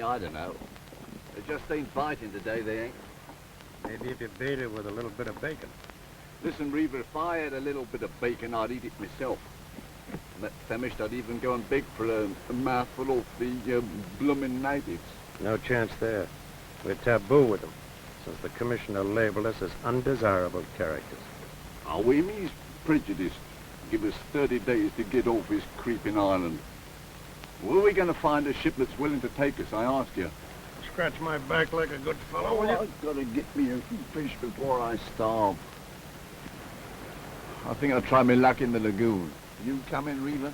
me, I don't know. They just ain't biting today, they ain't. Maybe if you bait it with a little bit of bacon. Listen, Reaver, if I had a little bit of bacon, I'd eat it myself. And that famished, I'd even go and beg for a mouthful of the bloomin' natives. No chance there. We're taboo with them, since the commissioner labeled us as undesirable characters. Are we? He's prejudiced. Give us 30 days to get off his creeping island. Where are we going to find a ship that's willing to take us, I ask you? Scratch my back like a good fellow, will you? I've got to get me a fish before I starve. I think I'll try my luck in the lagoon. You come in, Reaver?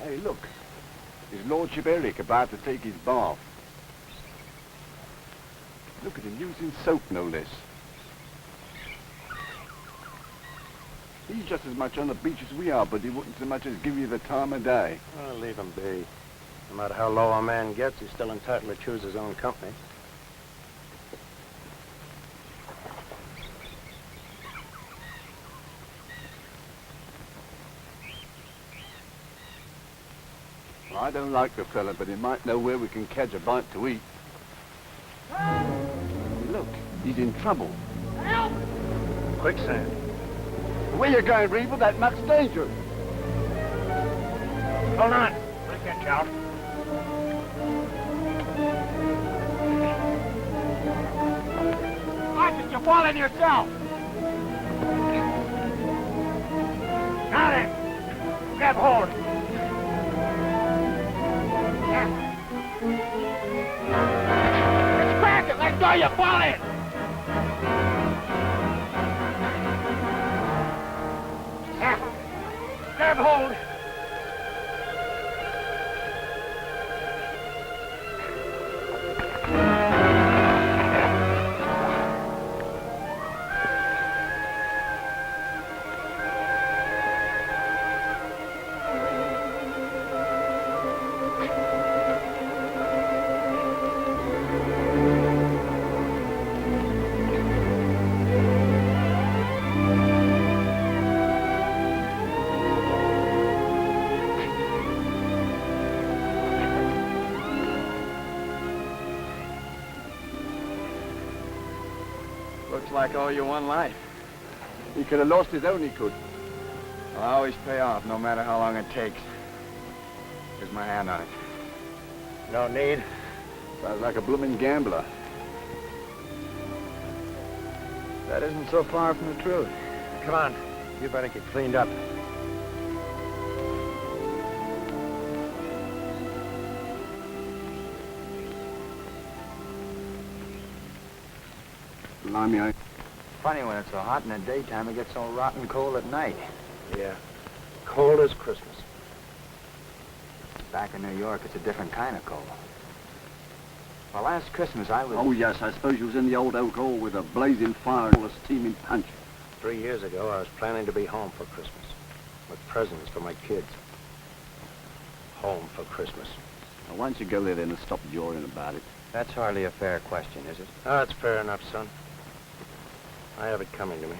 Hey, look. His Lordship Eric about to take his bath. Look at him using soap, no less. He's just as much on the beach as we are, but he wouldn't so much as give you the time of day. Well, leave him be. No matter how low a man gets, he's still entitled to choose his own company. I don't like the fella, but he might know where we can catch a bite to eat. Look, he's in trouble. Help! Quicksand. Where you going, Reaver? That much danger. Hold on. I'll get you out. Watch it, you're falling yourself! Got it! Grab hold! It's cracking! Let go, you're falling! Grab hold! Like owe you one life. He could have lost his own, he could. I'll always pay off, no matter how long it takes. Here's my hand on it. No need. Sounds like a blooming gambler. That isn't so far from the truth. Come on. You better get cleaned up. Blimey, Funny when it's so hot in the daytime, it gets so rotten cold at night. Yeah. Cold as Christmas. Back in New York, it's a different kind of cold. Well, last Christmas I was... Oh, yes, I suppose you was in the old oak hall with a blazing fire and all a steaming punch. 3 years ago, I was planning to be home for Christmas. With presents for my kids. Home for Christmas. Now, why don't you go there then and stop joring about it? That's hardly a fair question, is it? Oh, that's fair enough, son. I have it coming to me.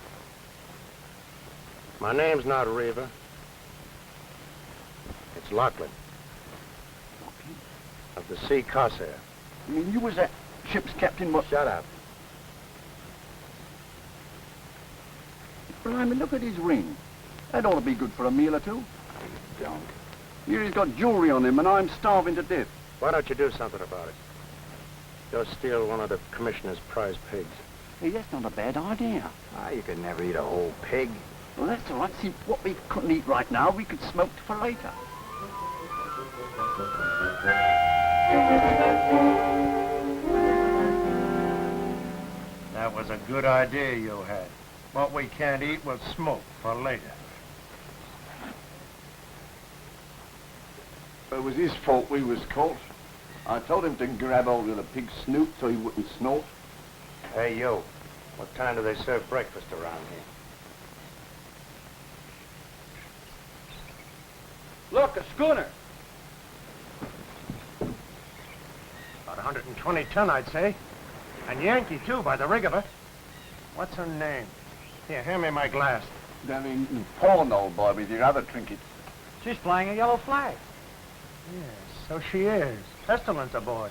My name's not Reaver. It's Lachlan. Of the Sea Corsair. I mean, you was that ship's captain, what? Shut up. Blimey, look at his ring. That ought to be good for a meal or two. Don't. Here he's got jewelry on him, and I'm starving to death. Why don't you do something about it? Go steal one of the commissioner's prize pigs. Hey, that's not a bad idea. Ah, you could never eat a whole pig. Well, that's all right. See, what we couldn't eat right now, we could smoke for later. That was a good idea you had. What we can't eat, we'll smoke for later. It was his fault we was caught. I told him to grab hold of the pig's snoot so he wouldn't snort. Hey, you. What time do they serve breakfast around here? Look, a schooner. About 120 ton, I'd say. And Yankee, too, by the rig of it. What's her name? Here, hand me my glass. Then in pawn, old boy, with your other trinkets. She's flying a yellow flag. Yes, so she is. Pestilence aboard.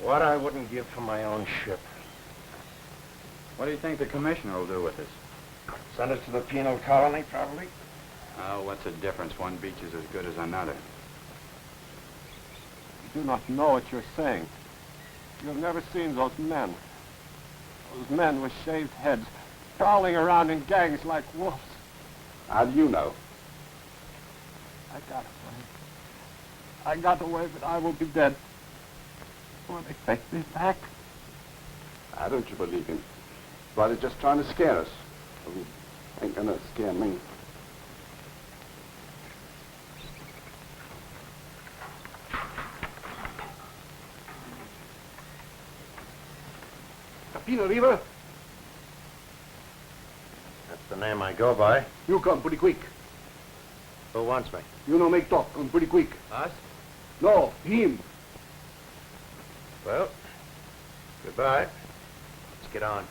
What I wouldn't give for my own ship. What do you think the commissioner will do with us? Send us to the penal colony, probably. Oh, what's the difference? One beach is as good as another. You do not know what you're saying. You have never seen those men. Those men with shaved heads, prowling around in gangs like wolves. How do you know? I got away. I got away, but I will be dead. Will they take me back? I don't you believe him. But he's just trying to scare us. Well, he ain't gonna scare me. Capino River, That's the name I go by. You come pretty quick. Who wants me? You no make talk. Come pretty quick. Us? No, him. Well, goodbye. Let's get on.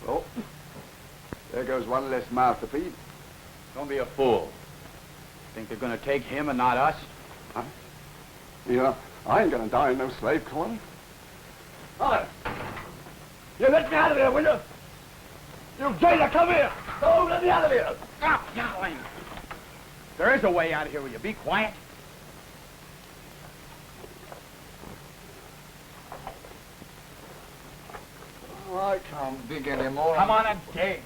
Oh, there goes one less mouth to feed. Don't be a fool. Think they're going to take him and not us? Huh? Yeah, I ain't gonna die in no slave colony. Hi. You let me out of here, will you? You jailer, come here. Oh, let me out of here. Stop yowling. There is a way out of here. Will you be quiet? Oh, I can't dig anymore. Come on and dig.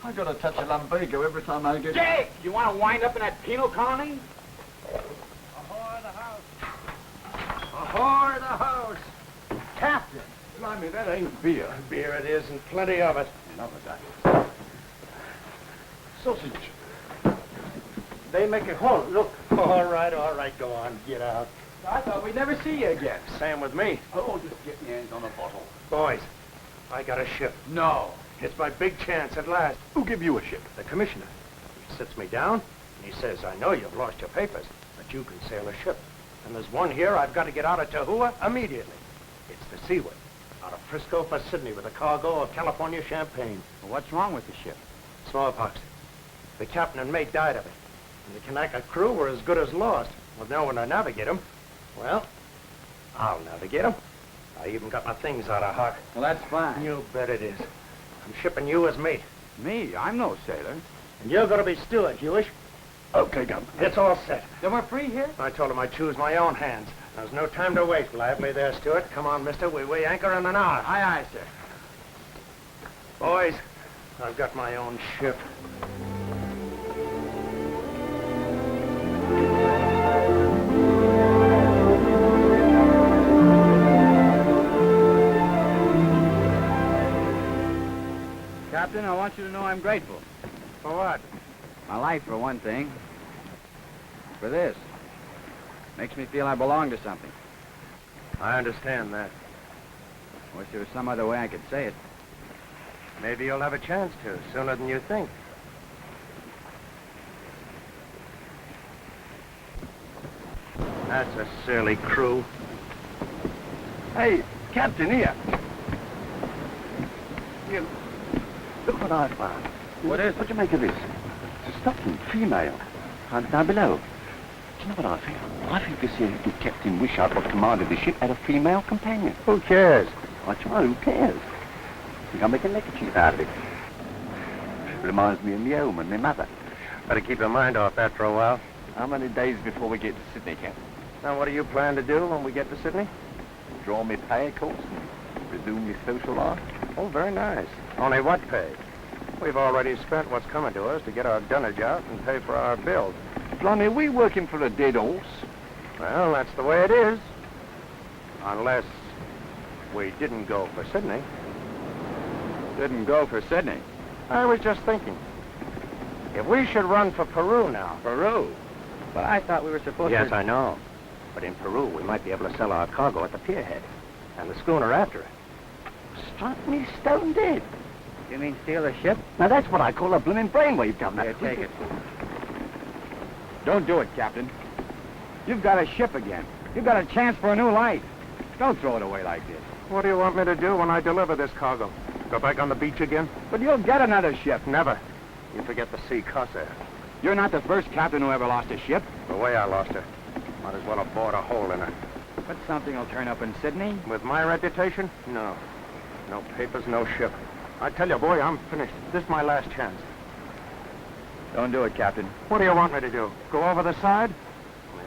I gotta touch a lumbago every time I get... Dig! You want to wind up in that penal colony? Ahoy the house. Ahoy the house. Captain. Blimey, that ain't beer. Beer it is, and plenty of it. Enough of that. Sausage. They make a halt. Look. All right, go on. Get out. I thought we'd never see you again. Same with me. Oh, just get your hands on a bottle. Boys, I got a ship. No. It's my big chance at last. Who give you a ship? The commissioner. He sits me down, and he says, I know you've lost your papers, but you can sail a ship. And there's one here I've got to get out of Tahua immediately. It's the Seaway, out of Frisco for Sydney with a cargo of California champagne. Well, what's wrong with the ship? Smallpox. The captain and mate died of it. And the Kanaka crew were as good as lost. With no one to navigate them, well, I'll navigate them. I even got my things out of hock. Well, that's fine. You bet it is. I'm shipping you as mate. Me? I'm no sailor. And you're going to be steward, Hewish. Okay, Governor. It's all set. Then we're free here? I told him I'd choose my own hands. There's no time to waste. Lively there, Stewart. Come on, mister. We weigh anchor in an hour. Aye, aye, sir. Boys, I've got my own ship. Captain, I want you to know I'm grateful. For what? My life, for one thing. For this. Makes me feel I belong to something. I understand that. Wish there was some other way I could say it. Maybe you'll have a chance to, sooner than you think. That's a surly crew. Hey, Captain, here. Here, look what I found. What is it? What do you make of this? It's a stocking, female. Down below. Do you know what I think? I think this here little Captain Wishart, what commanded the ship, had a female companion. Who cares? That's right, who cares? Think I'll make a neckerchief out of it. Reminds me of me home and my mother. Better keep your mind off that for a while. How many days before we get to Sydney, Captain? Now, what do you plan to do when we get to Sydney? Draw me pay, of course, and resume me social life. Oh, very nice. Only what pay? We've already spent what's coming to us to get our dunnage out and pay for our bills. Blimey, are we working for a dead horse? Well, that's the way it is. Unless we didn't go for Sydney. Didn't go for Sydney. I was just thinking. If we should run for Peru now. Peru? But I thought we were supposed Yes, to... I know. But in Peru, we might be able to sell our cargo at the pierhead. And the schooner after it. Struck me stone dead. You mean steal a ship? Now, that's what I call a blooming brainwave, Governor. Here, take it. Don't do it, Captain. You've got a ship again. You've got a chance for a new life. Don't throw it away like this. What do you want me to do when I deliver this cargo? Go back on the beach again? But you'll get another ship. Never. You forget the sea Corsair. You're not the first captain who ever lost a ship. The way I lost her. Might as well have bored a hole in her. But something will turn up in Sydney. With my reputation? No. No papers, no ship. I tell you, boy, I'm finished. This is my last chance. Don't do it, Captain. What do you want me to do? Go over the side?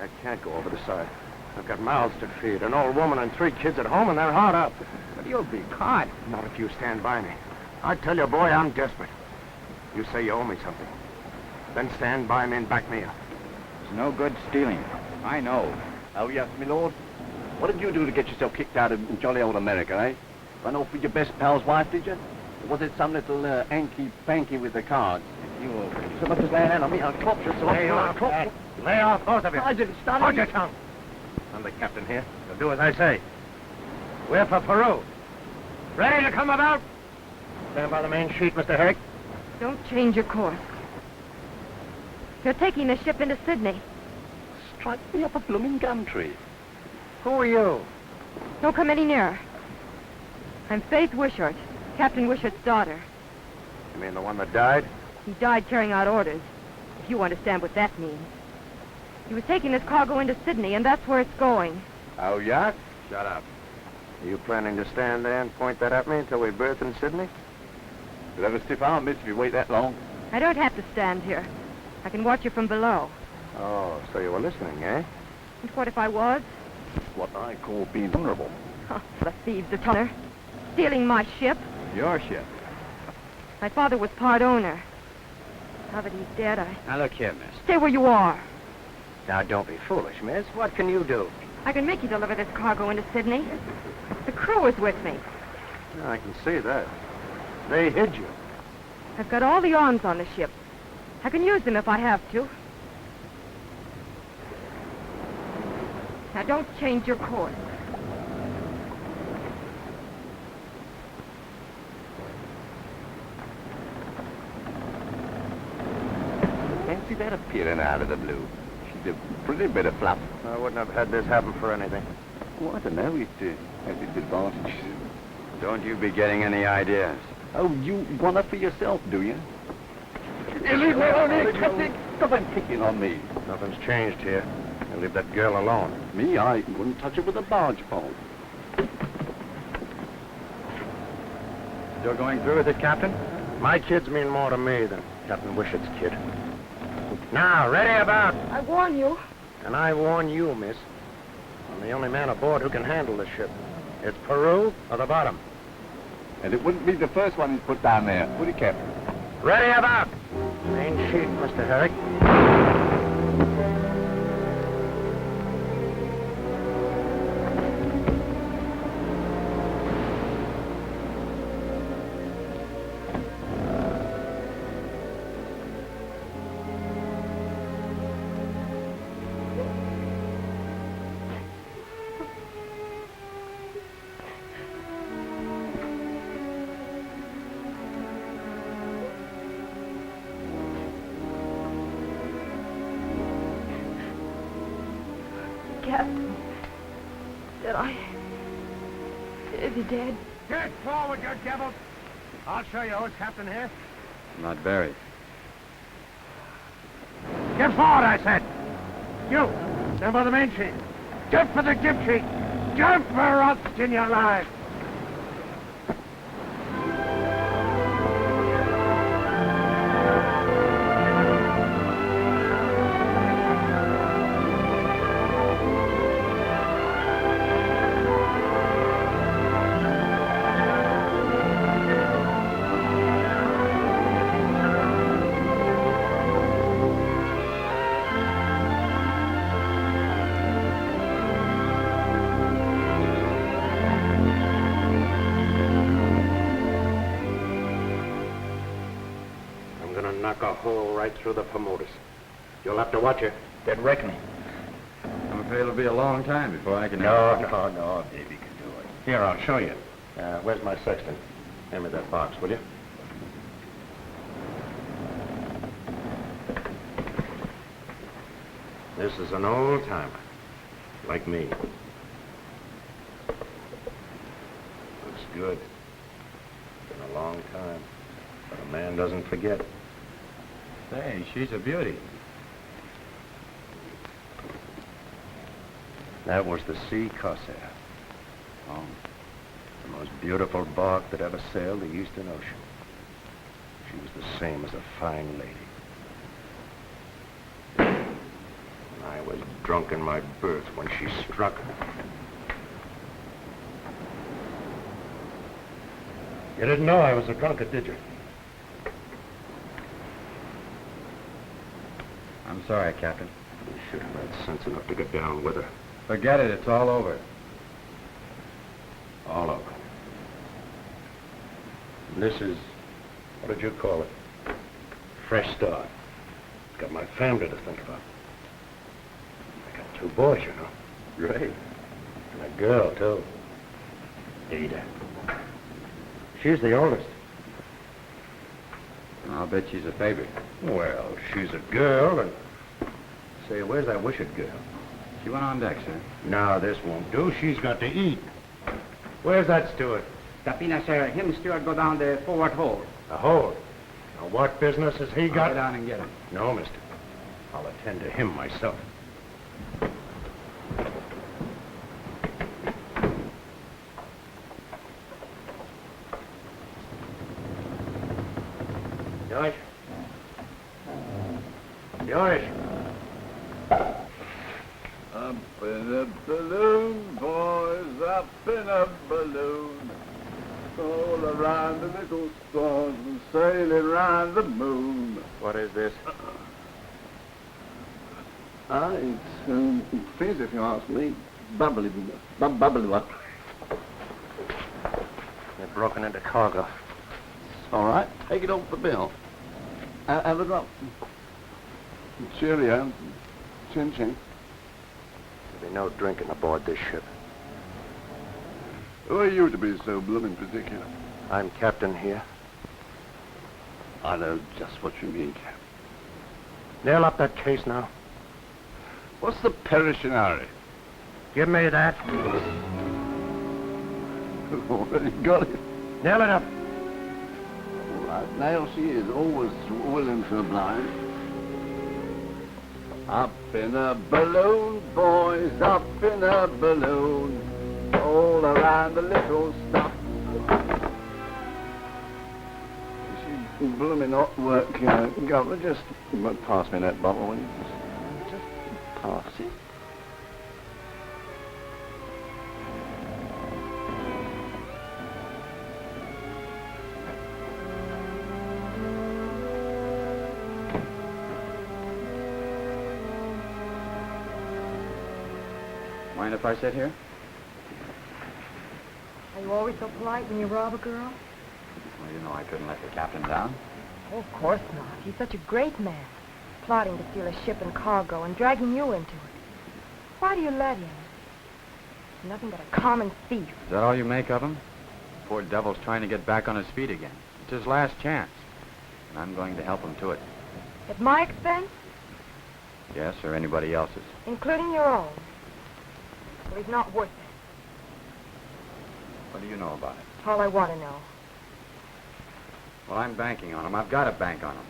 I can't go over the side. I've got mouths to feed, an old woman and 3 kids at home, and they're hard up. But you'll be caught. Not if you stand by me. I tell you, boy, I'm desperate. You say you owe me something. Then stand by me and back me up. It's no good stealing. I know. Oh, yes, my lord. What did you do to get yourself kicked out of jolly old America, eh? Run off with your best pal's wife, did you? Or was it some little hanky-panky with the cards? You so much as lay a hand on me, I'll clop you. Lay off, Lay off, both of you. I didn't start Hold your tongue. I'm the captain here. You'll do as I say. We're for Peru. Ready to come about? Stand by the main sheet, Mr. Herrick. Don't change your course. You're taking the ship into Sydney. Strike me up a blooming gum tree. Who are you? Don't come any nearer. I'm Faith Wishart, Captain Wishart's daughter. You mean the one that died? He died carrying out orders, if you understand what that means. He was taking this cargo into Sydney, and that's where it's going. Oh, yeah? Shut up. Are you planning to stand there and point that at me until we berth in Sydney? You'll have a stiff arm, miss, if you wait that long. I don't have to stand here. I can watch you from below. Oh, so you were listening, eh? And what if I was? What I call being honorable. Oh, the thieves, the tonner. Stealing my ship. Your ship. My father was part owner. Now that he's dead, Now look here, miss. Stay where you are. Now, don't be foolish, miss. What can you do? I can make you deliver this cargo into Sydney. The crew is with me. I can see that. They hid you. I've got all the arms on the ship. I can use them if I have to. Now, don't change your course. Fancy that appearing out of the blue. She's a pretty bit of fluff. I wouldn't have had this happen for anything. Well, I don't know. It has its advantages. Don't you be getting any ideas. Oh, you want her for yourself, do you? You leave me alone, Captain. Stop picking on me. Nothing's changed here. You leave that girl alone. Me, I wouldn't touch her with a barge pole. You're going through with it, Captain? My kids mean more to me than Captain Wishart's kid. Now, ready about. I warn you. And I warn you, miss. I'm the only man aboard who can handle the ship. It's Peru or the bottom. And it wouldn't be the first one he's put down there, would he, Captain? Ready about. Main sheet, Mr. Herrick. Captain, is he dead? Get forward, you devils! I'll show you who's captain here. Not buried. Get forward, I said! You, stand by the main sheet. Jump for the jib sheet! Jump or else in your life! Knock a hole right through the promoters. You'll have to watch it. Dead reckoning. I'm afraid it'll be a long time before I can... No, Davy can do it. Here, I'll show you. Where's my sextant? Hand me that box, will you? This is an old timer, like me. Looks good. Been a long time, but a man doesn't forget. Say, she's a beauty. That was the Sea Corsair. Oh. The most beautiful bark that ever sailed the Eastern Ocean. She was the same as a fine lady. I was drunk in my berth when she struck. You didn't know I was a drunkard, did you? I'm sorry, Captain. You should have had sense enough to get down with her. Forget it. It's all over. All over. And this is, what did you call it? Fresh start. Got my family to think about. I got 2 boys, you know. Great. And a girl, too. Ada. She's the oldest. I'll bet she's a favorite. Well, she's a girl, and... Say, where's that wishing girl? She went on deck, sir. No, this won't do. She's got to eat. Where's that steward? Tapina, sir. Him steward go down the forward hold. The hold. Now, what business has he got? Go down and get him. No, mister. I'll attend to him myself. George? George? Up in a balloon, boys, up in a balloon. All around the little stars and sailing round the moon. What is this? It's fizz, if you ask me. Bubbly. Bubbly. They've broken into cargo. All right, take it off the bill. Have a drop. Cheerio. Chin chin. There'll be no drinking aboard this ship. Who are you to be so blooming particular? I'm captain here. I know just what you mean, Cap. Nail up that case now. What's the Perishionary? Give me that. Already got it. Nail it up. All right, now she is always willing to oblige. Up in a balloon, boys, up in a balloon. All around the little stuff. She's blooming hot work, Governor. Just pass me that bottle, will you? Just pass it. Mind if I sit here? Are you always so polite when you rob a girl? Well, you know I couldn't let the captain down. Oh, of course not. He's such a great man. Plotting to steal a ship and cargo and dragging you into it. Why do you let him? He's nothing but a common thief. Is that all you make of him? Poor devil's trying to get back on his feet again. It's his last chance. And I'm going to help him to it. At my expense? Yes, or anybody else's. Including your own. Well, he's not worth it. What do you know about it? All I want to know. Well, I'm banking on him. I've got to bank on him.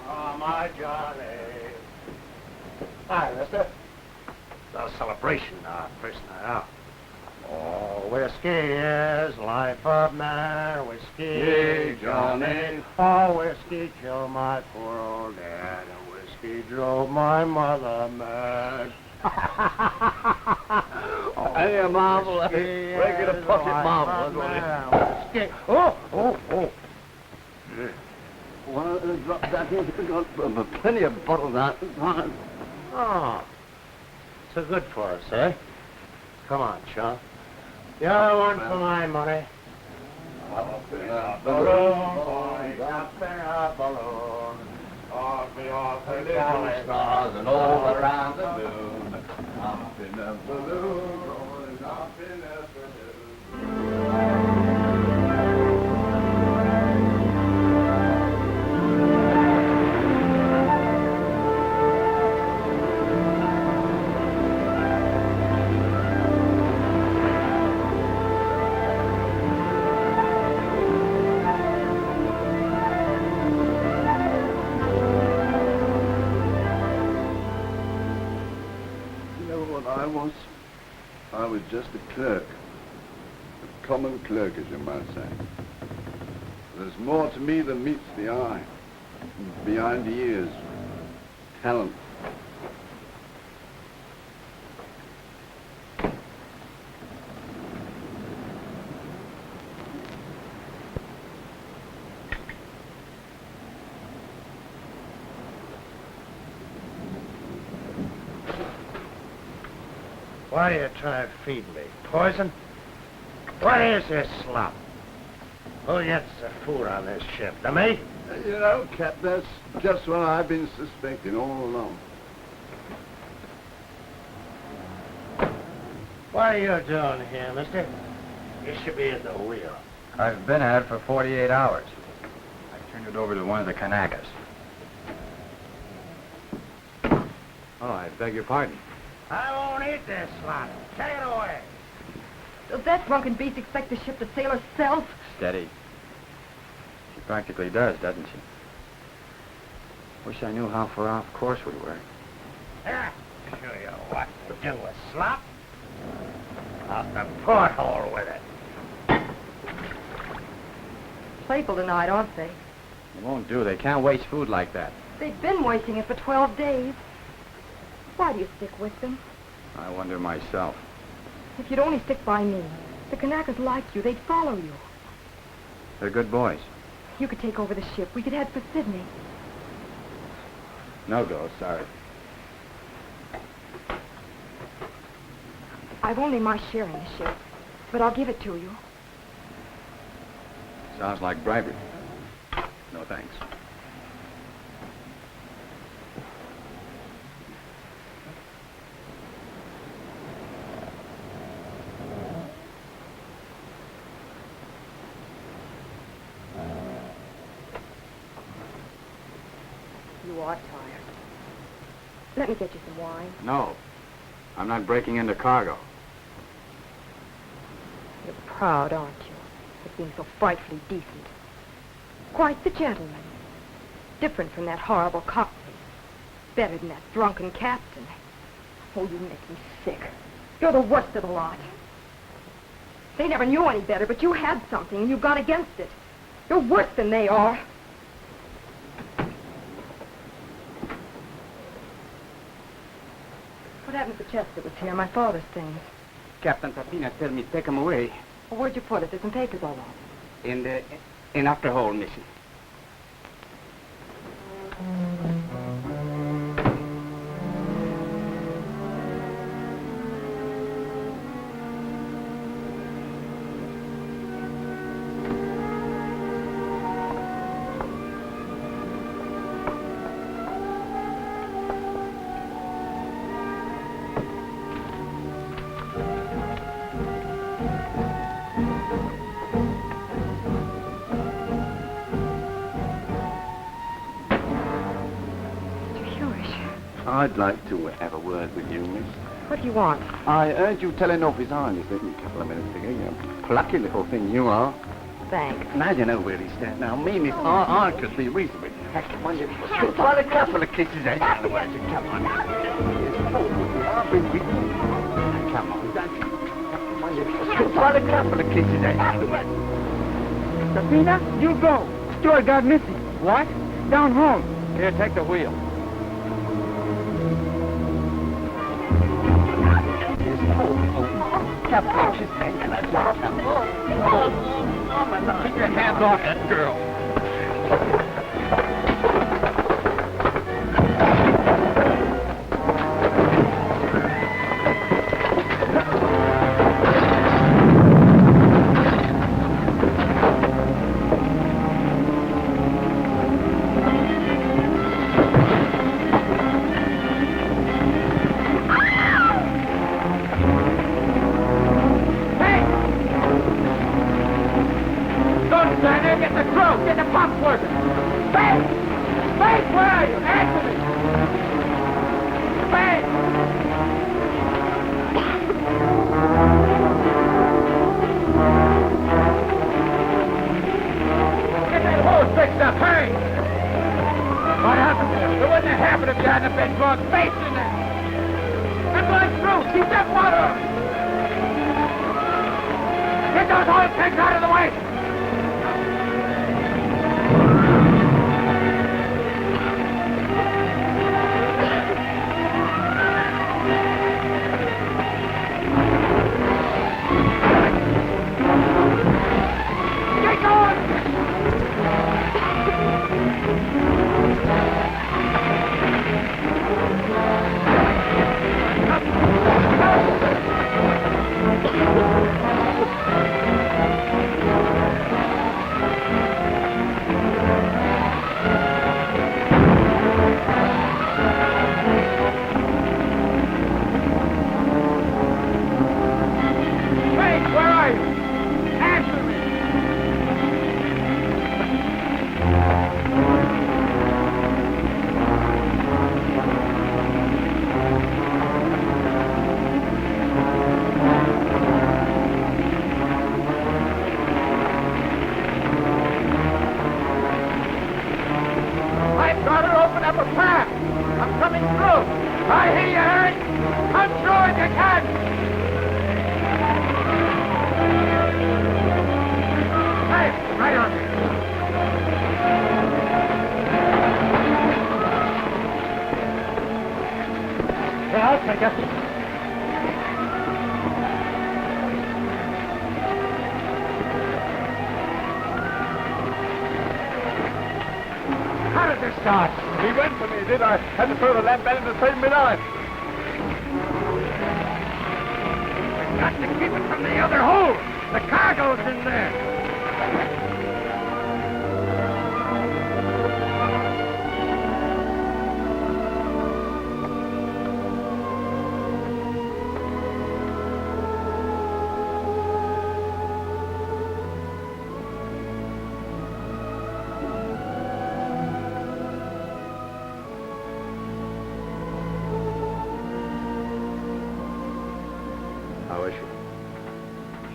Oh, my Johnny. Hi, mister. It's our celebration, our first night out. Oh, whiskey is life of man, whiskey, Hey, Johnny. Johnny. Oh, whiskey killed my poor old dad, and whiskey drove my mother mad. Hey, a marvel. Regular pocket marvel. Whiskey. Oh. One of the drops out here. We've got plenty of bottles out. Oh, so good for us, eh? Come on, Chum. You're one for my money. Up in a Balloon, boys, up in a balloon. All me off the Little stars and all around the moon. Up in a balloon, rolling up in a balloon. I was just a clerk. A common clerk, as you might say. There's more to me than meets the eye. Behind the ears. Talent. Why are you trying to feed me? Poison? What is this slop? Who gets the food on this ship? The mate? You know, Cap, that's just what I've been suspecting all along. What are you doing here, mister? You should be at the wheel. I've been at it for 48 hours. I turned it over to one of the Kanakas. Oh, I beg your pardon. I won't eat this slop. Take it away. Does that drunken beast expect the ship to sail herself? Steady. She practically does, doesn't she? Wish I knew how far off course we were. Here, show you what to do with slop. Out the porthole with it. Playful tonight, aren't they? It won't do. They can't waste food like that. They've been wasting it for 12 days. Why do you stick with them? I wonder myself. If you'd only stick by me, the Kanakas like you. They'd follow you. They're good boys. You could take over the ship. We could head for Sydney. No go, sorry. I've only my share in the ship, but I'll give it to you. Sounds like bribery. No thanks. You are tired. Let me get you some wine. No. I'm not breaking into cargo. You're proud, aren't you, of being so frightfully decent? Quite the gentleman. Different from that horrible cockney. Better than that drunken captain. Oh, you make me sick. You're the worst of the lot. They never knew any better, but you had something, and you've gone against it. You're worse than they are. What happened to the chest that was here? My father's things. Captain Tapina tell me take him away Well, where'd you put it? There's some papers all over. in after hole mission. I'd like to have a word with you, miss. What do you want? I heard you telling off his Highness a couple of minutes ago. You plucky little thing you are. Thanks. Now you know where he stands. Now, me, miss, I could be reasonable. Try a couple of kisses, eh? Come on. I've been with you. Come on, don't you? Try a couple of kisses, eh? Sabina, you go. Stuart got missing. What? Down home. Here, take the wheel. Keep your hands off that girl. Don't get the pumps working! Bates! Bates, where are you? Answer me! Bates! Get that hose fixed up, hurry! What happened here? It wouldn't have happened if you hadn't been throwing Bates in there! I'm going through! Keep that water on! Get those oil tanks out of the way! Get going! He went for me, did I? Had to throw the lamp at him to save me life. We've got to keep it from the other hole. The cargo's in there.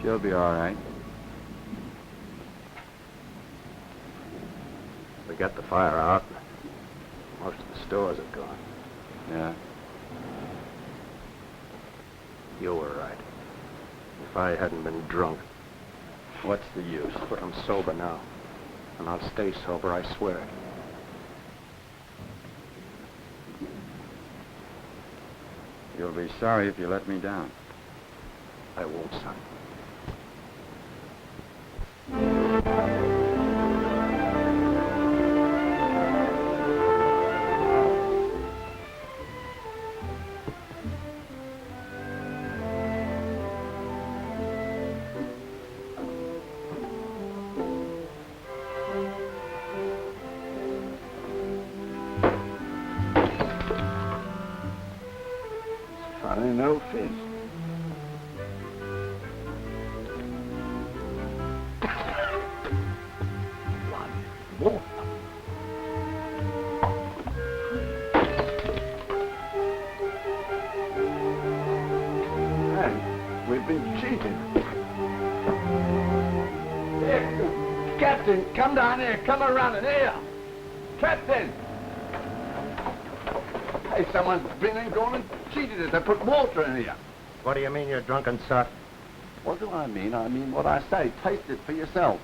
She'll be all right. We got the fire out. Most of the stores are gone. Yeah. You were right. If I hadn't been drunk. What's the use? But I'm sober now. And I'll stay sober, I swear it. You'll be sorry if you let me down. I won't, son. Funny, no fish. We've been cheated. Here, Captain, come down here. Come around in here. Captain! Hey, someone's been and gone and cheated us. They put water in here. What do you mean, you're drunken, sir? What do I mean? I mean what I say. Taste it for yourself.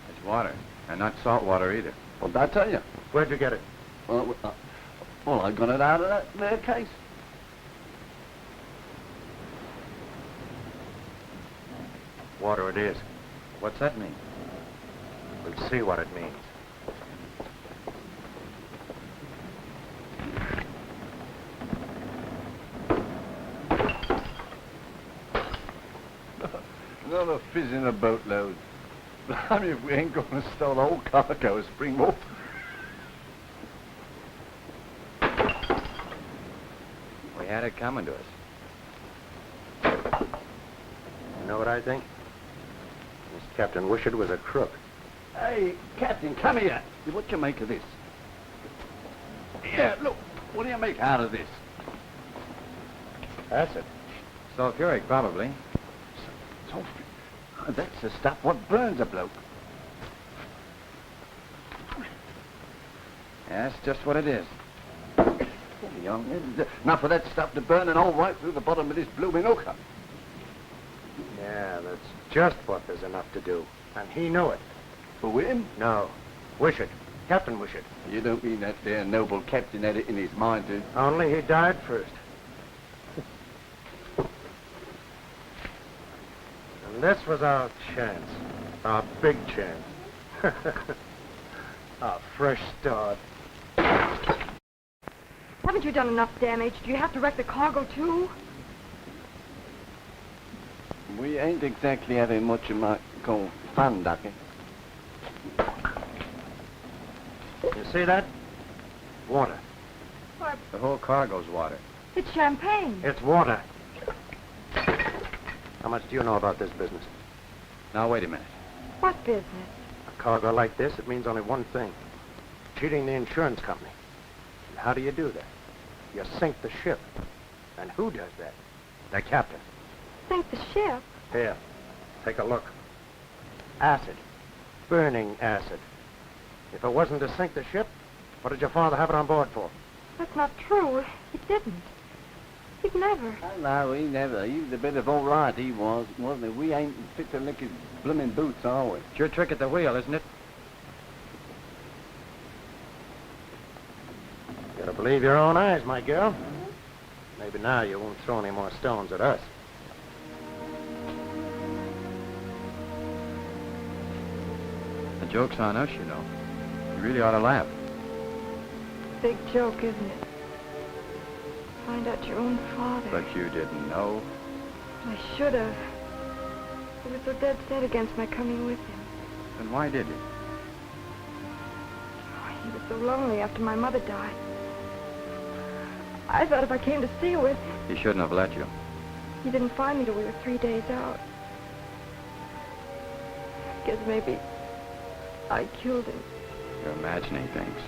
It's water, and not salt water either. What did I tell you? Where'd you get it? Well, I got it out of that there case. Water it is. What's that mean? We'll see what it means. Another fizz in a boatload. I mean, if we ain't going to stow the whole cargo of spring water. We had it coming to us. know what I think? This Captain Wishart was a crook. Hey, Captain, come here. What you make of this? Yeah, look. What do you make out of this? Acid. Sulfuric, probably. That's the stuff what burns a bloke. That's just what it is. Enough of that stuff to burn and all right through the bottom of this blooming hooker. Yeah, that's just what there's enough to do. And he knew it. For him? No. Wishart. Captain Wishart. You don't mean that there noble captain had it in his mind to... Only he died first. And this was our chance. Our big chance. Our fresh start. Haven't you done enough damage? Do you have to wreck the cargo, too? We ain't exactly having much you might call fun, Ducky. You see that? Water. What? The whole cargo's water. It's champagne. It's water. How much do you know about this business? Now, wait a minute. What business? A cargo like this, it means only one thing. Cheating the insurance company. And how do you do that? You sink the ship. And who does that? The captain. Sink the ship? Here, take a look. Acid. Burning acid. If it wasn't to sink the ship, what did your father have it on board for? That's not true. He didn't. He'd never. No, he never. He was a bit of all right, he was, wasn't he? We ain't fit to lick his blooming boots, are we? It's your trick at the wheel, isn't it? Gotta believe your own eyes, my girl. Maybe now you won't throw any more stones at us. The joke's on us, you know. You really ought to laugh. Big joke, isn't it? Find out your own father. But you didn't know. I should have. He was so dead set against my coming with him. Then why did you? Oh, he was so lonely after my mother died. I thought if I came to see with him... He shouldn't have let you. He didn't find me till we were 3 days out. Guess maybe I killed him. You're imagining things.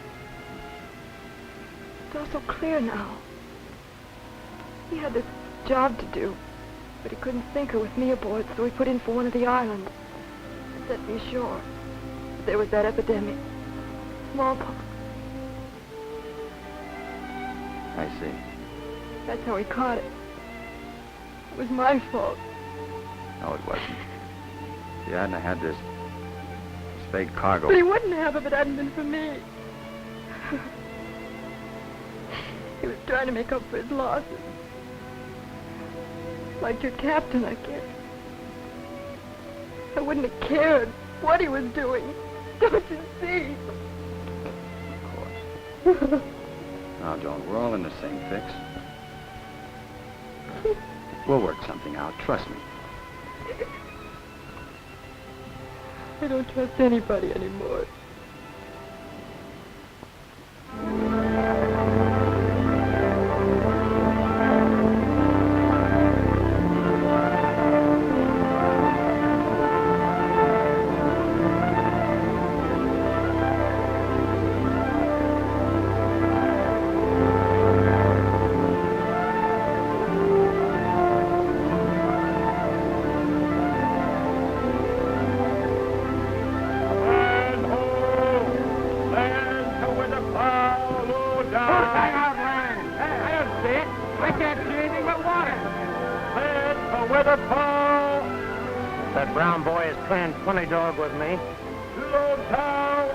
It's all so clear now. He had this job to do, but he couldn't sink her with me aboard, so he put in for one of the islands and set me ashore. But there was that epidemic. Smallpox. I see. That's how he caught it. It was my fault. No, it wasn't. If you hadn't had this fake cargo... But he wouldn't have if it hadn't been for me. He was trying to make up for his losses. Like your captain, I guess. I wouldn't have cared what he was doing. Don't you see? Of course. Now, Joan, we're all in the same fix. We'll work something out, trust me. I don't trust anybody anymore. Funny dog with me. Slow down.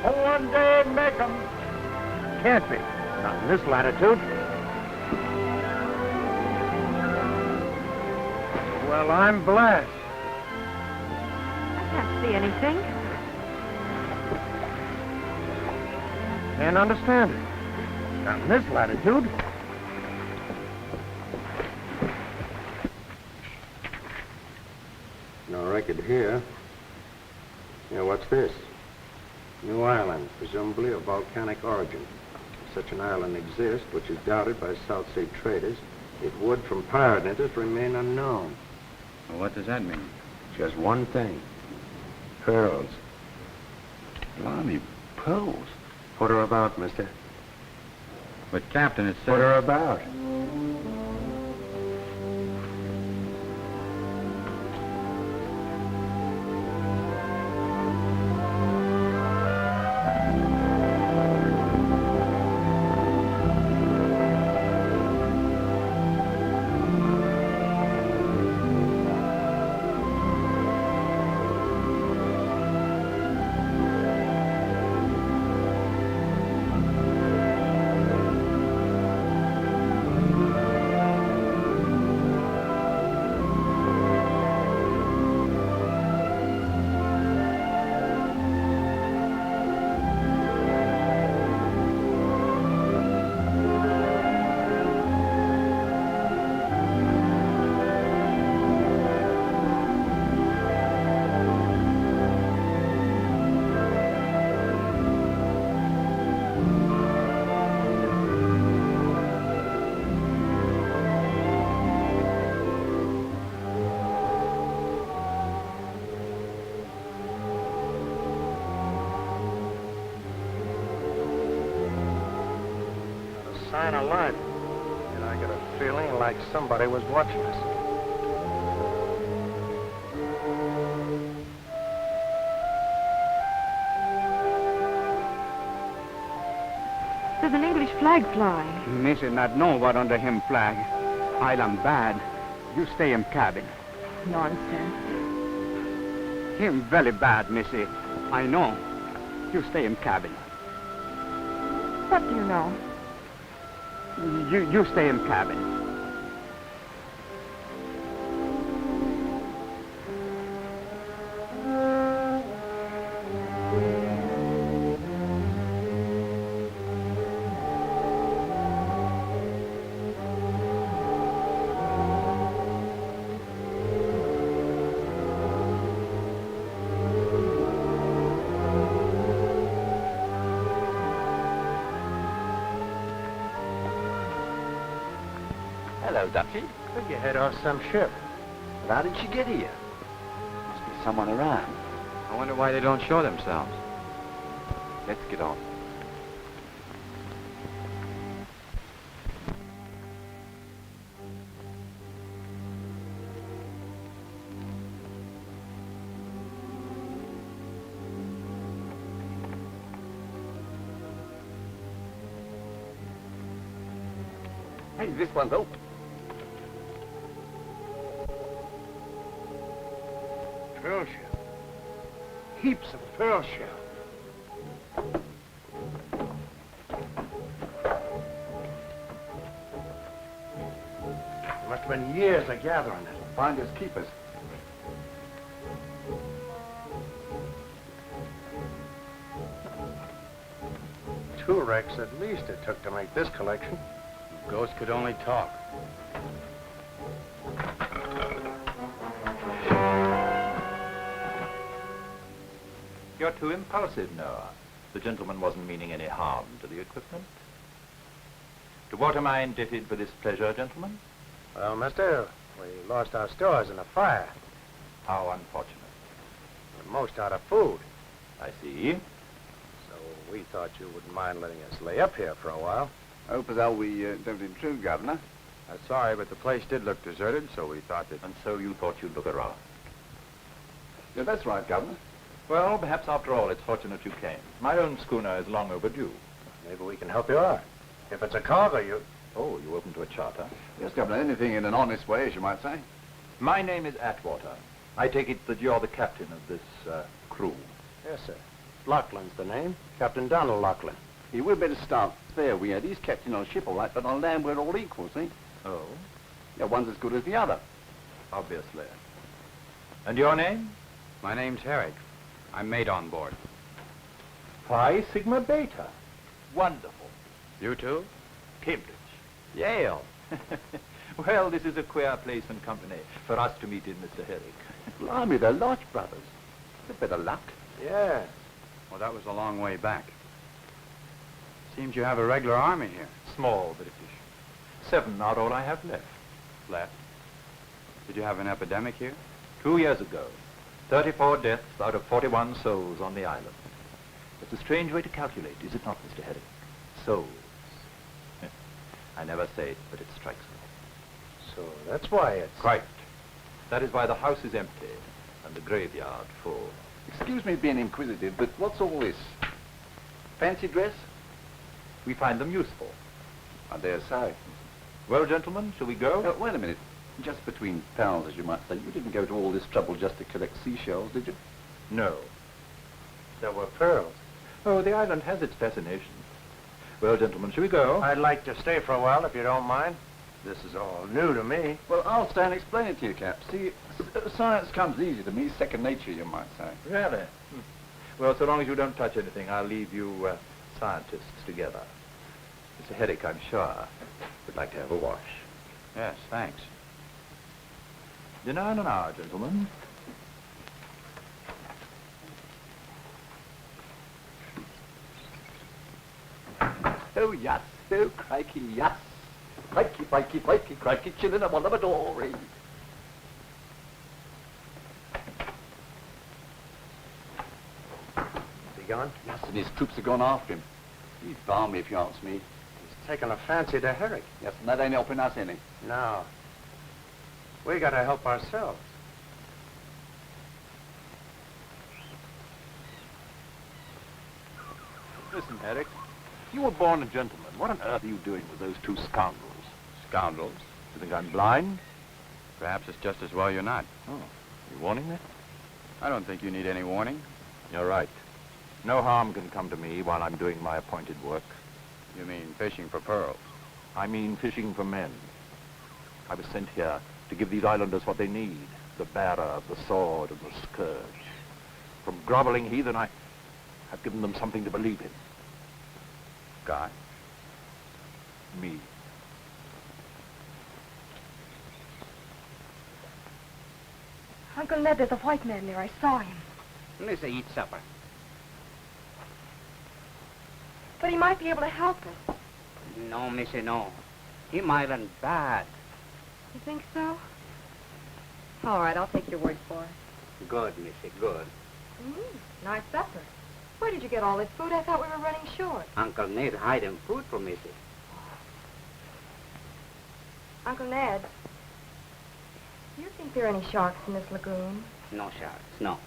One day make 'em. Can't be. Not in this latitude. Well, I'm blessed. I can't see anything. Can't understand it. Not in this latitude. No record here. Yeah, what's this? New island, presumably of volcanic origin. If such an island exists, which is doubted by South Sea traders, it would, from pirate interest, remain unknown. Well, what does that mean? Just one thing. Pearls. Blimey, pearls. Put her about, mister. But, Captain, it says... Put her about. Sign of life. And I got a feeling like somebody was watching us. There's an English flag flying. Missy not know what under him flag. Island bad. You stay in cabin. Nonsense. Him very bad, Missy. I know. You stay in cabin. What do you know? You stay in cabin. Hello, Ducky. Could you head off some ship? But how did she get here? Must be someone around. I wonder why they don't show themselves. Let's get on. Hey, this one's open. Pearl shell. Heaps of pearl shell. It must have been years of gathering it. Finders keepers. Two wrecks at least it took to make this collection. Ghosts could only talk. You're too impulsive, Noah. The gentleman wasn't meaning any harm to the equipment. To what am I indebted for this pleasure, gentlemen? Well, mister, we lost our stores in a fire. How unfortunate. We're most out of food. I see. So we thought you wouldn't mind letting us lay up here for a while. I hope as how we don't intrude, Governor. Sorry, but the place did look deserted, so we thought that... And so you thought you'd look around. Yeah, that's right, Governor. Well, perhaps after all, it's fortunate you came. My own schooner is long overdue. Maybe we can help you out. If it's a cargo, you... Oh, you open to a charter? Yes, Governor, anything in an honest way, as you might say. My name is Atwater. I take it that you're the captain of this crew. Yes, sir. Laughlin's the name. Captain Donald Laughlin. Yeah, we'd better start there. He's captain on a ship, all right, but on land we're all equal, see? Oh? Yeah, one's as good as the other. Obviously. And your name? My name's Herrick. I'm mate on board. Phi Sigma Beta. Wonderful. You too? Cambridge. Yale. Well, this is a queer place and company for us to meet in, Mr. Herrick. Blimey, they're Lodge brothers. A bit of luck. Yeah. Well, that was a long way back. Seems you have a regular army here. Small British. 7 are all I have left. Left? Did you have an epidemic here? 2 years ago, 34 deaths out of 41 souls on the island. It's a strange way to calculate, is it not, Mr. Herrick? Souls. I never say it, but it strikes me. So that's why it's... Quite. That is why the house is empty and the graveyard full. Excuse me being inquisitive, but what's all this? Fancy dress? We find them useful. I dare say. Well, gentlemen, shall we go? Wait a minute. Just between pals, as you might say, you didn't go to all this trouble just to collect seashells, did you? No. There were pearls. Oh, the island has its fascinations. Well, gentlemen, shall we go? I'd like to stay for a while, if you don't mind. This is all new to me. Well, I'll stay and explain it to you, Cap. See, science comes easy to me, second nature, you might say. Really? Well, so long as you don't touch anything, I'll leave you scientists together. Mr. Herrick, I'm sure, would like to have a wash. Yes, thanks. Dinner in an hour, gentlemen. Oh, yes. Oh, crikey, yes. Crikey, crikey, crikey, crikey, chillin' a one of a dory. Is he gone? Yes, and his troops are gone after him. He's balmy, if you ask me. He's taken a fancy to Herrick. Yes, and that ain't helping us any. No. We gotta help ourselves. Listen, Herrick, you were born a gentleman. What on earth are you doing with those two scoundrels? Scoundrels? You think I'm blind? Perhaps it's just as well you're not. Oh, you warning me? I don't think you need any warning. You're right. No harm can come to me while I'm doing my appointed work. You mean fishing for pearls? I mean fishing for men. I was sent here to give these islanders what they need. The bearer, the sword, and the scourge. From groveling heathen, I've given them something to believe in. God? Me. Uncle Ned, there's a white man there. I saw him. Let's eat supper. But he might be able to help us. No, Missy, no. He might run bad. You think so? All right, I'll take your word for it. Good, Missy, good. Nice supper. Where did you get all this food? I thought we were running short. Uncle Ned hide him food for Missy. Uncle Ned, do you think there are any sharks in this lagoon? No sharks, no.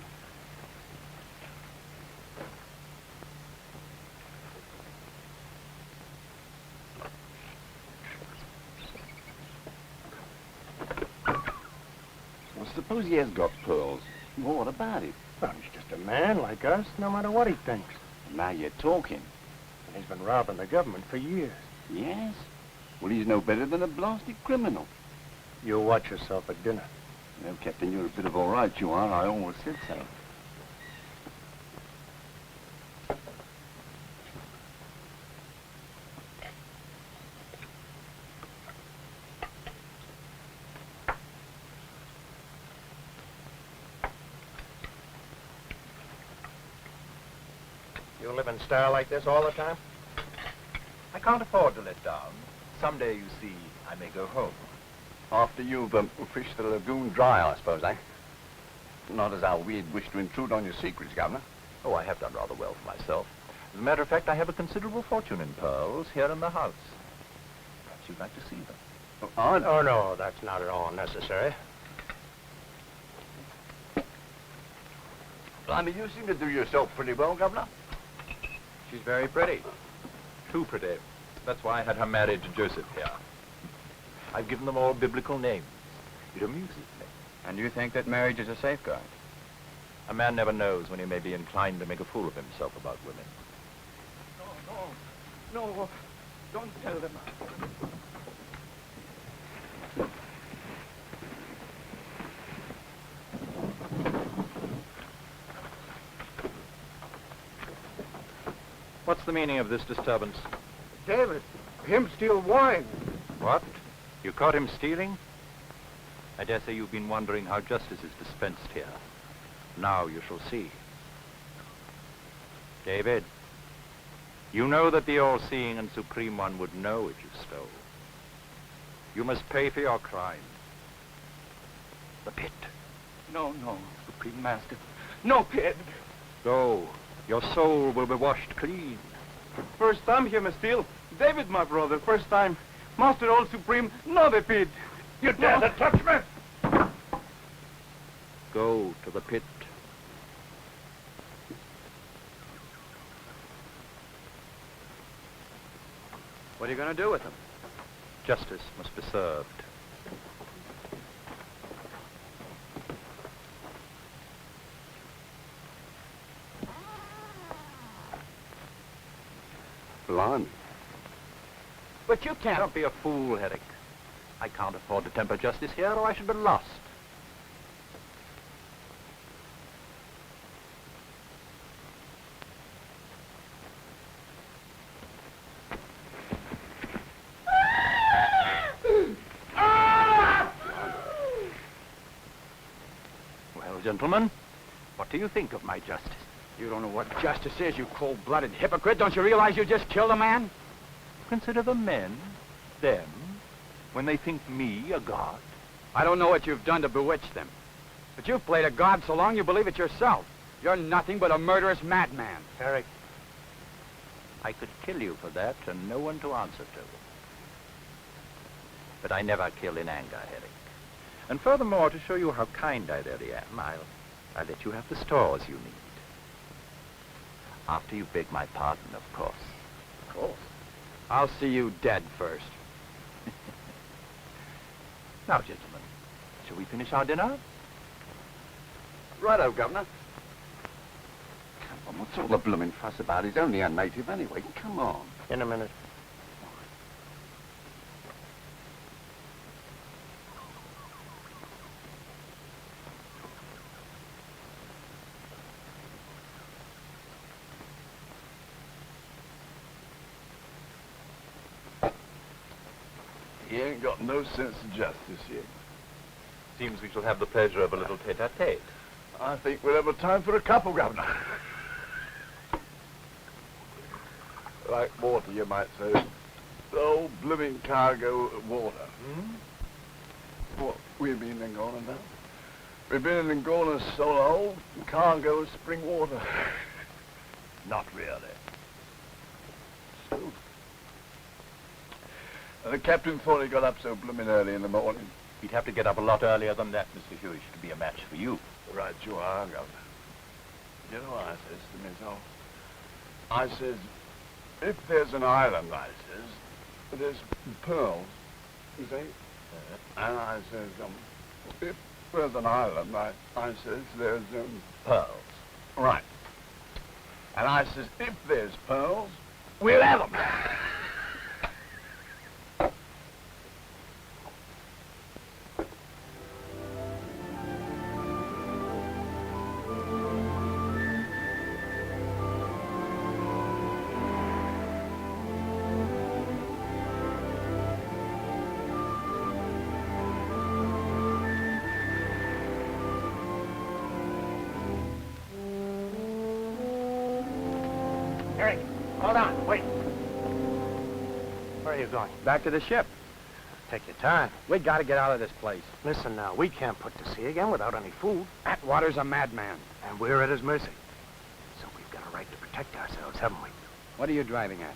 Well, suppose he has got pearls. Well, what about it? Well, he's just a man like us, no matter what he thinks. Now you're talking. And he's been robbing the government for years. Yes? Well, he's no better than a blasted criminal. You watch yourself at dinner. Well, Captain, you're a bit of all right, you are. I always said so. You live in style like this all the time? I can't afford to let down. Someday, you see, I may go home. After you've fished the lagoon dry, I suppose, eh? Not as how we'd wish to intrude on your secrets, Governor. Oh, I have done rather well for myself. As a matter of fact, I have a considerable fortune in pearls here in the house. Perhaps you'd like to see them. Oh, no, that's not at all necessary. Blimey, you seem to do yourself pretty well, Governor. She's very pretty. Too pretty. That's why I had her married to Joseph here. I've given them all biblical names. It amuses me. And you think that marriage is a safeguard? A man never knows when he may be inclined to make a fool of himself about women. No, don't tell them. What's the meaning of this disturbance? David, him steal wine. What? You caught him stealing? I dare say you've been wondering how justice is dispensed here. Now you shall see. David, you know that the all-seeing and supreme one would know if you stole. You must pay for your crime. the pit. No, Supreme Master. No pit. Go. Your soul will be washed clean. First time here, Miss Steele. David, my brother, first time. Master Old Supreme, not a pit. You dare to touch me? Go to the pit. What are you going to do with them? Justice must be served. Blimey. But you can't. Don't be a fool, Herrick. I can't afford to temper justice here, or I should be lost. Well, gentlemen, what do you think of my justice? You don't know what justice is, you cold-blooded hypocrite. Don't you realize you just killed a man? Consider the men, them, when they think me a god. I don't know what you've done to bewitch them. But you've played a god so long you believe it yourself. You're nothing but a murderous madman. Herrick, I could kill you for that and no one to answer to. But I never kill in anger, Herrick. And furthermore, to show you how kind I really am, I'll let you have the stores you need. After you beg my pardon, of course. Of course. I'll see you dead first. Now, gentlemen, shall we finish our dinner? Righto, Governor. Come on, what's all the blooming fuss about? He's only a native anyway. Come on. In a minute. He ain't got no sense of justice yet. Seems we shall have the pleasure of a little tete-a-tete. I think we'll have a time for a couple, Governor. Like water, you might say. The whole blooming cargo of water. What, we've been in Angola now? We've been in Angola so the whole cargo of spring water. Not really. So, the captain thought he got up so blooming early in the morning. He'd have to get up a lot earlier than that, Mr. Huish, to be a match for you. Right you are, Governor. You know what I says to myself? I says, if there's an island, I says, there's pearls, you see? And I says, if there's an island, I says, there's, Pearls. right. And I says, if there's pearls, we'll have them. Eric, hold on, wait. Where are you going? Back to the ship. Take your time. We gotta get out of this place. Listen now, we can't put to sea again without any food. Atwater's a madman. And we're at his mercy. So we've got a right to protect ourselves, haven't we? What are you driving at?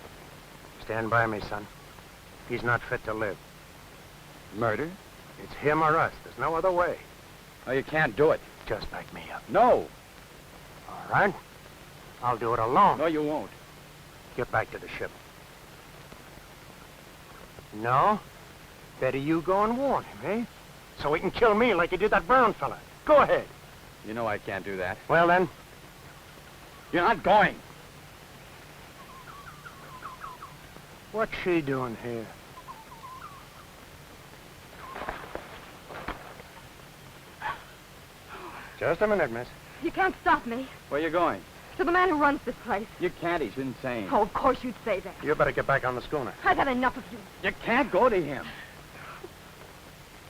Stand by me, son. He's not fit to live. Murder? It's him or us. There's no other way. Oh, you can't do it. Just back me up. No. All right? I'll do it alone. No, you won't. Get back to the ship. No? Better you go and warn him, eh? So he can kill me like he did that Brown fella. Go ahead. You know I can't do that. Well, then, You're not going. what's she doing here? Just a minute, miss. You can't stop me. Where you going? To the man who runs this place. You can't. He's insane. Oh, of course you'd say that. You better get back on the schooner. I've had enough of you. You can't go to him.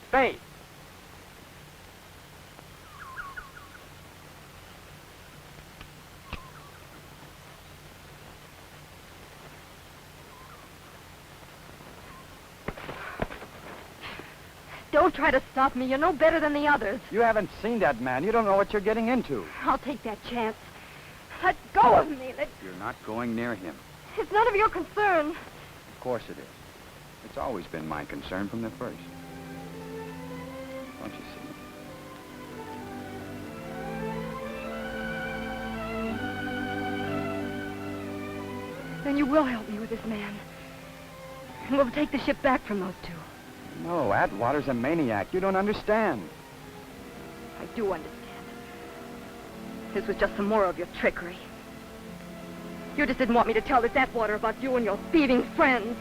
Stay. Don't Don't try to stop me. You're no better than the others. You haven't seen that man. You don't know what you're getting into. I'll take that chance. Let go of me. You're not going near him. It's none of your concern. Of course it is. It's always been my concern from the first. Don't you see? Then you will help me with this man. And we'll take the ship back from those two. No, Atwater's a maniac. You don't understand. I do understand. This was just some more of your trickery. You just didn't want me to tell this Atwater about you and your thieving friends.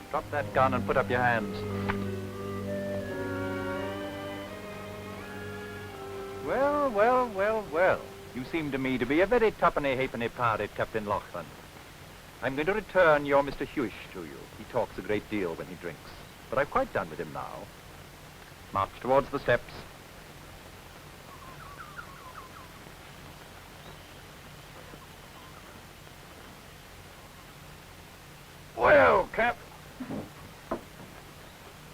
Drop that gun and put up your hands. Well, well, well, well. You seem to me to be a very tuppenny halfpenny pirate, Captain Loughlin. I'm going to return your Mr. Hewish to you. He talks a great deal when he drinks. But I've quite done with him now. March towards the steps. Well, Cap.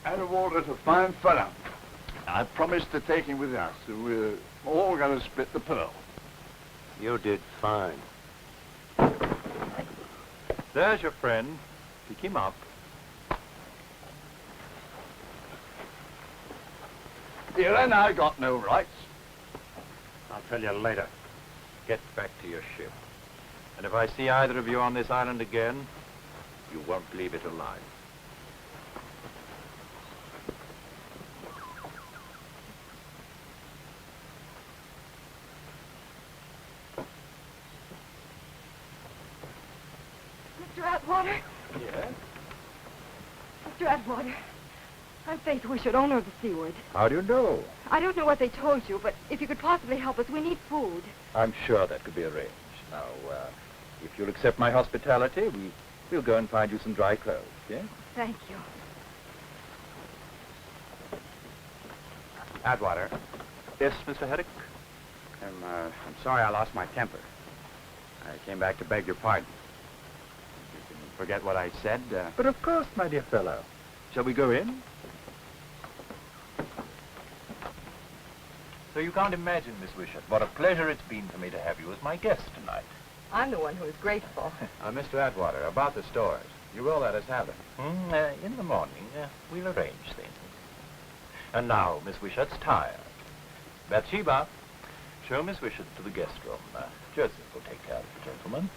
Atwater's a fine fellow. I promised to take him with us, so we're all going to split the pearl. You did fine. There's your friend. Pick him up. Here and I got no rights. I'll tell you later. Get back to your ship. And if I see either of you on this island again, you won't leave it alive. Mr. Atwater? Yes? Mr. Atwater, I'm Faith Wishart, owner of the Seaward. How do you know? I don't know what they told you, but if you could possibly help us, we need food. I'm sure that could be arranged. Now, if you'll accept my hospitality, we'll go and find you some dry clothes, yes? Thank you. Atwater, Yes, Mr. Herrick? I'm sorry I lost my temper. I came back to beg your pardon. You can forget what I said. But of course, my dear fellow. Shall we go in? So you can't imagine, Miss Wishart, what a pleasure it's been for me to have you as my guest tonight. I'm the one who is grateful. Mr. Atwater, about the stores. You will let us have them. In the morning, we'll arrange things. And now, Miss Wishart's tired. Bathsheba, show Miss Wishart to the guest room. Joseph will take care of the gentleman.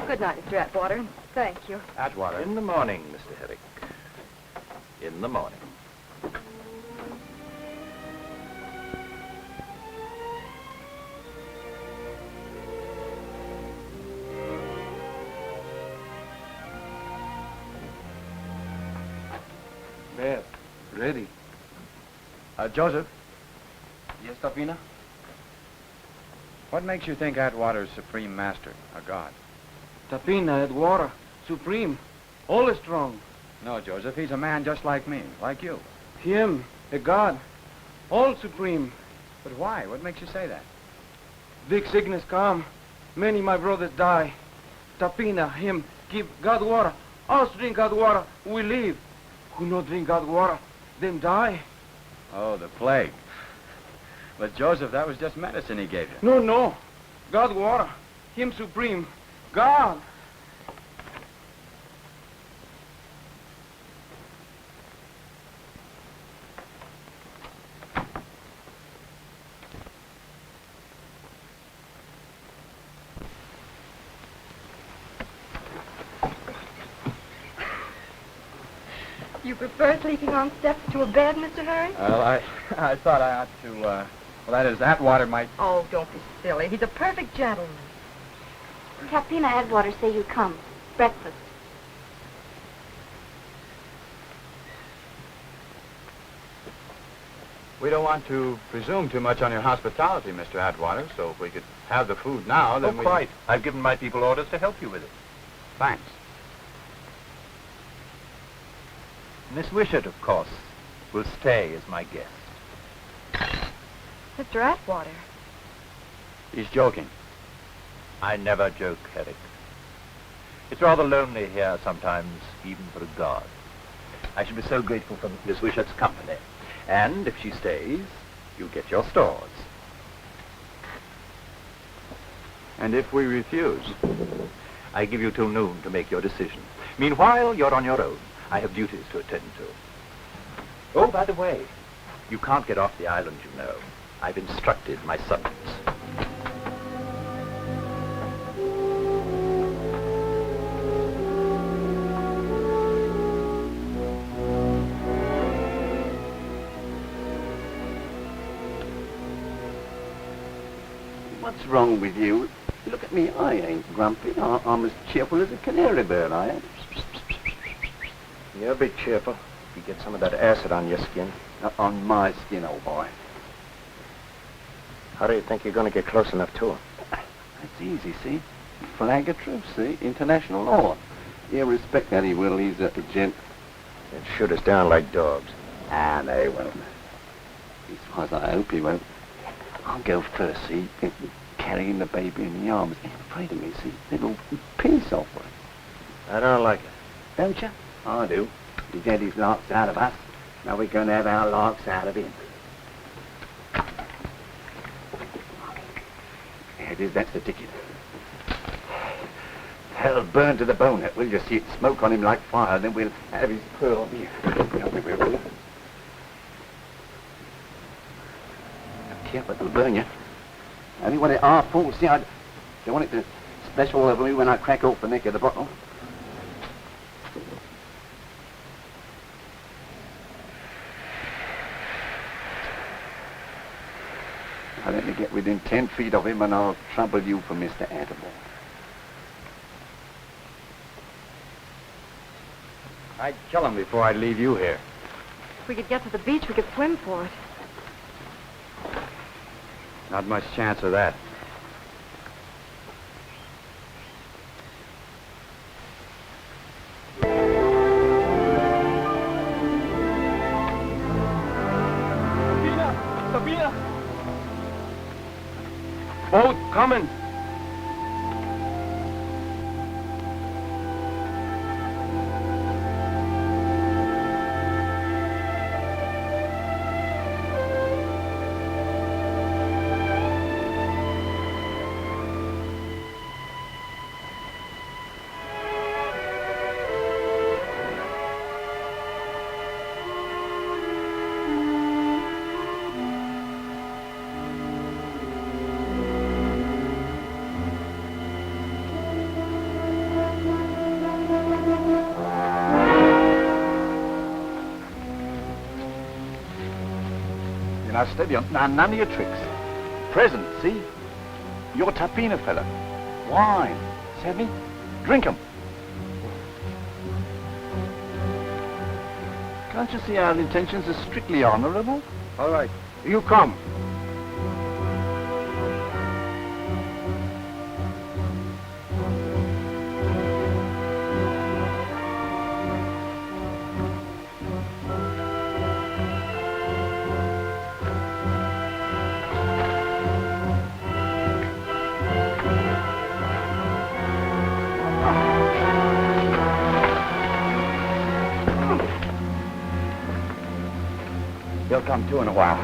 Good night, Mr. Atwater, and thank you. Atwater. In the morning, Mr. Herrick. In the morning. There, ready. Joseph, Yes, Tafina? what makes you think Atwater's supreme master, a god? Tapina, Atwater, supreme, all strong. No, Joseph, he's a man just like me, like you. Him, a god, all supreme. But why? What makes you say that? Big sickness come, many my brothers die. Tapina, him, give God water. Us drink God water, we live. Who not drink God water, them die. Oh, the plague. But, Joseph, that was just medicine he gave you. No, God water, him supreme, God. You prefer sleeping on steps to a bed, Mr. Hurry? Well, I thought I ought to, well, that is, Atwater might... Oh, don't be silly. He's a perfect gentleman. Captain Atwater say you come. Breakfast. We don't want to presume too much on your hospitality, Mr. Atwater, so if we could have the food now, then we... quite. I've given my people orders to help you with it. Thanks. Miss Wishart, of course, will stay as my guest. Mr. Atwater, He's joking. I never joke, Herrick. It's rather lonely here sometimes, even for a god. I should be so grateful for Miss Wishart's company. And if she stays, you get your stores. And if we refuse? I give you till noon to make your decision. Meanwhile, you're on your own. I have duties to attend to. Oh, by the way, you can't get off the island, you know. I've instructed my subjects. What's wrong with you? Look at me, I ain't grumpy. I'm as cheerful as a canary bird, I am. You'll be cheerful if you get some of that acid on your skin. On my skin, old boy. How do you think you're going to get close enough to him? That's easy, see? Flag of truce, see? International law. He'll respect that, he will. He's a gent. They'll shoot us down like dogs. Ah, they won't. As far as I hope he won't. I'll go first, see? Carrying the baby in the arms. He's afraid of me, see? Little peace offering. I don't like it. Don't you? I do. He's had his larks out of us. Now we're going to have our larks out of him. There it is, that's the ticket. Hell, burn to the bone, that will you see it smoke on him like fire, then we'll have his pearl here. Careful, it'll burn you. I only want it half full, see, I don't want it to splash all over me when I crack off the neck of the bottle. I'll let me get within 10 feet of him and I'll trouble you for Mr. Atterbury. I'd kill him before I'd leave you here. If we could get to the beach, we could swim for it. Not much chance of that. Sabina! Boat coming! Now, steady on. Now, none of your tricks. Present, see? You're Tapina fella. Wine. Savvy? Drink 'em. Can't you see our intentions are strictly honorable? All right. You come. He'll come to in a while.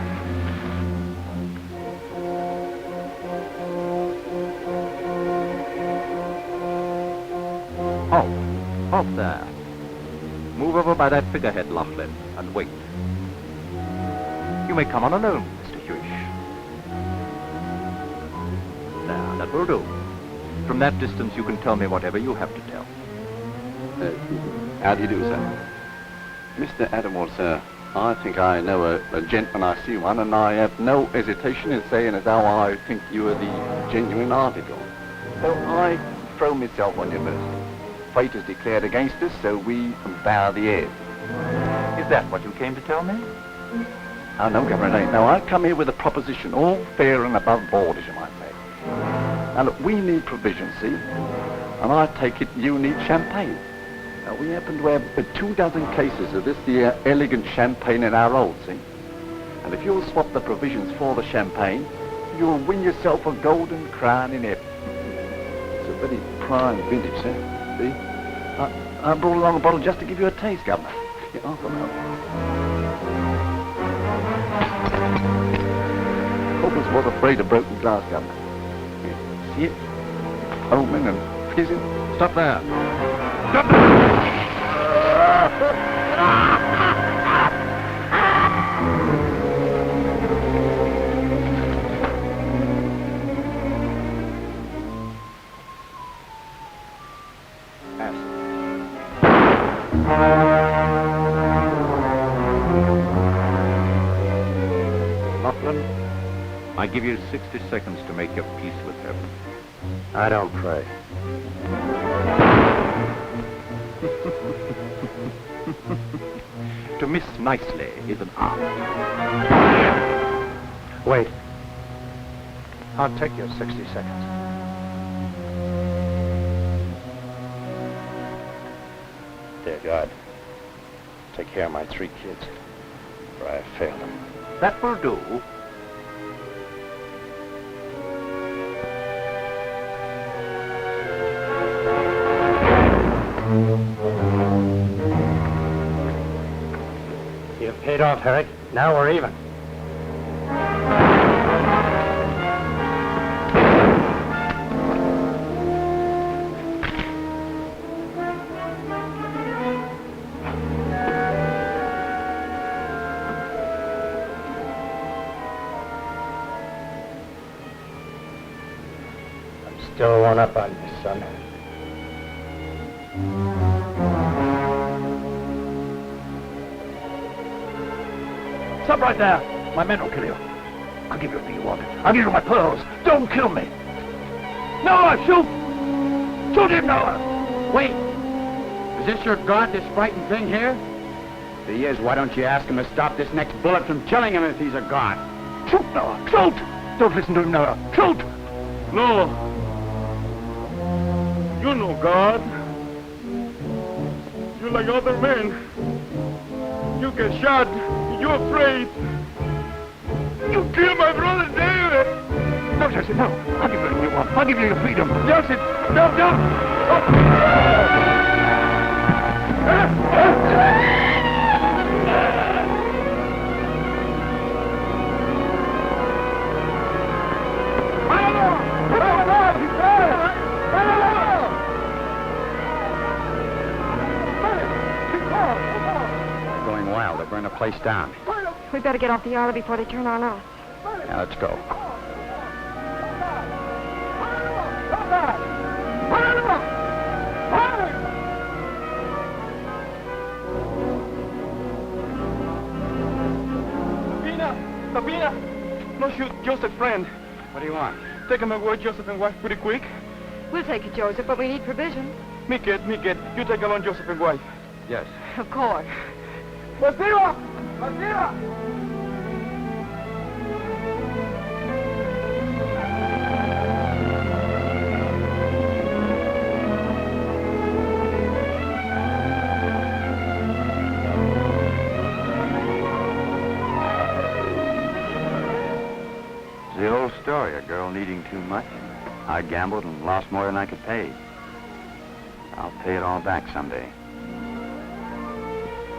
Halt there. Move over by that figurehead, Laughlin, and wait. You may come on alone, Mr. Hewish. Now, that will do. From that distance, you can tell me whatever you have to tell. How do you do, sir? Mr. Atterbury, sir, I think I know a gent when I see one, and I have no hesitation in saying as how I think you are the genuine article. So I throw myself on your mercy. Fate is declared against us, so we bow the head. Is that what you came to tell me? Oh, no, Governor, it ain't. No, I come here with a proposition, all fair and above board, as you might say. Now, look, we need provisions, see? And I take it you need champagne. Now, we happen to have 24 cases of this here elegant champagne in our hold, see? And if you'll swap the provisions for the champagne, you'll win yourself a golden crown in Ebb. It's a very prime vintage, sir. See? I brought along a bottle just to give you a taste, Governor. Here, half a mouth. Coppers was afraid of broken glass, Governor. Here, see it? Foaming and fizzing. Stop there. Stop there! I give you 60 seconds to make your peace with heaven. I don't pray. To miss nicely is an art. Wait. I'll take your 60 seconds. Dear God, take care of my 3 kids, for I have failed them. That will do. You've paid off, Herrick. Now we're even. I'm still one up on you, son. Stop right there. My men will kill you. I'll give you everything you want. I'll give you my pearls. Don't kill me. Noah, shoot! Shoot him, Noah! Wait. Is this your god, this frightened thing here? If he is, why don't you ask him to stop this next bullet from killing him if he's a god? Shoot, Noah! Shoot! Don't listen to him, Noah. Shoot! No. You know God. You're like other men. You get shot. You're afraid. You killed my brother David. No, Joseph, no. I'll give you everything you want. I'll give you your freedom. Joseph, no, no. Going wild. They'll burn the place down. We better get off the island before they turn on us. Now, let's go. Sabina! No, shoot, Joseph, friend. What do you want? Take him away, Joseph and wife, pretty quick. We'll take it, Joseph, but we need provisions. Me kid. You take along Joseph and wife. Yes. Of course. Basira! Basira! The old story, a girl needing too much. I gambled and lost more than I could pay. I'll pay it all back someday.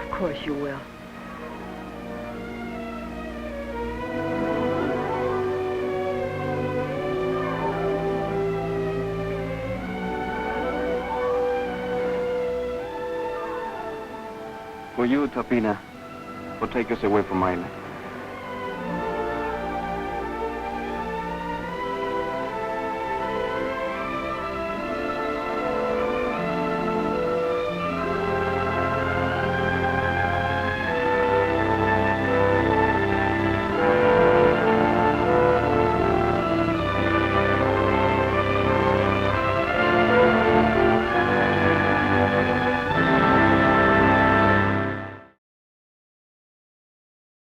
Of course you will. For you, Tapina, will take us away from my land.